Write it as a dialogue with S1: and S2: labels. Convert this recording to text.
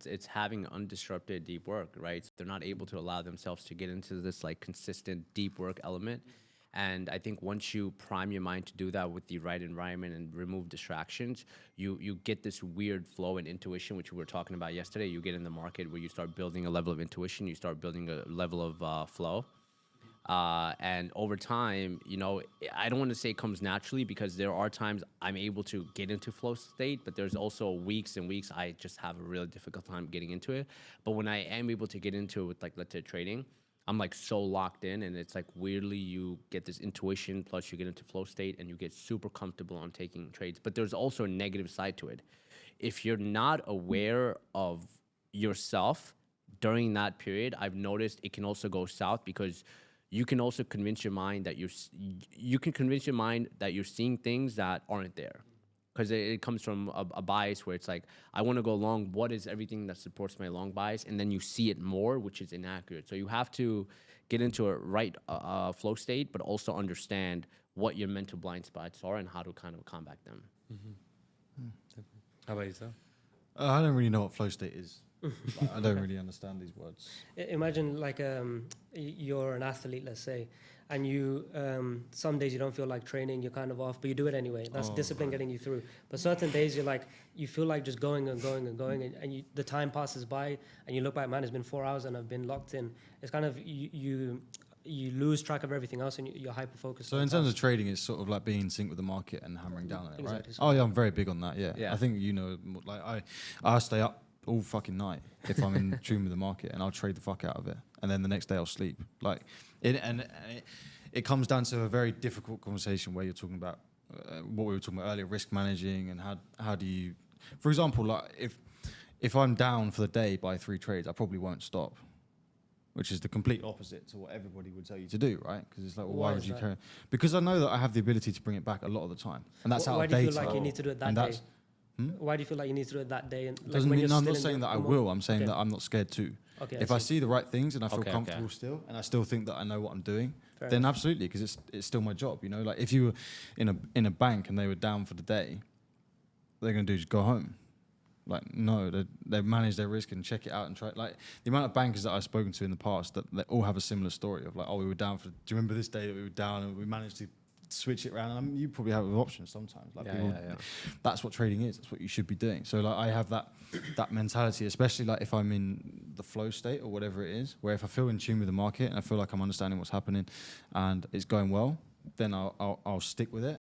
S1: It's having undisrupted deep work, right? So they're not able to allow themselves to get into this like consistent deep work element. And I think once you prime your mind to do that with the right environment and remove distractions, you get this weird flow and intuition, which we were talking about yesterday. You get in the market where you start building a level of intuition, you start building a level of flow. And over time, I don't want to say it comes naturally because there are times I'm able to get into flow state, but there's also weeks and weeks I just have a really difficult time getting into it. But when I am able to get into it with like, let's say trading, I'm like so locked in, and it's like weirdly you get this intuition plus you get into flow state and you get super comfortable on taking trades. But there's also a negative side to it. If you're not aware of yourself during that period, I've noticed it can also go south because you can also convince your mind that you can convince your mind that you're seeing things that aren't there, because it comes from a bias where it's like, I want to go long, what is everything that supports my long bias, and then you see it more, which is inaccurate. So you have to get into a right flow state, but also understand what your mental blind spots are and how to kind of combat them.
S2: How about yourself?
S3: I don't really know what flow state is. Like, I don't really understand these words.
S4: Imagine like you're an athlete, let's say, and you some days you don't feel like training, you're kind of off, but you do it anyway. That's discipline getting you through. But certain days you feel like just going and going and going, and the time passes by, and you look back, man, it's been 4 hours and I've been locked in. It's kind of you lose track of everything else, and you're hyper focused.
S3: So in terms of trading, it's sort of like being in sync with the market and hammering down on it,
S4: Exactly.
S3: right? Oh yeah, I'm very big on that. Yeah. I think like I stay up all fucking night if I'm in tune with the market, and I'll trade the fuck out of it, and then the next day I'll sleep. Like it comes down to a very difficult conversation where you're talking about what we were talking about earlier, risk managing, and how do you, for example, like if I'm down for the day by 3 trades, I probably won't stop, which is the complete opposite to what everybody would tell you to do, right? Because it's like, well, why would you care? Because I know that I have the ability to bring it back a lot of the time, and that's how
S4: Why do you feel like you need to do it that day? Why do you feel like you need to do it that day? And
S3: doesn't mean, no, I'm not saying that I will. I'm saying that I'm not scared to.
S4: Okay,
S3: if I see the right things and I feel comfortable still, and I still think that I know what I'm doing, then absolutely, because it's still my job. Like if you were in a bank and they were down for the day, they're going to do is go home. Like, no, they manage their risk and check it out and try. Like, the amount of bankers that I've spoken to in the past, that they all have a similar story of like, oh, we were down do you remember this day that we were down and we managed to switch it around? And you probably have it with options sometimes. Like, that's what trading is. That's what you should be doing. So like, I have that mentality, especially like if I'm in the flow state or whatever it is, where if I feel in tune with the market and I feel like I'm understanding what's happening and it's going well, then I'll stick with it.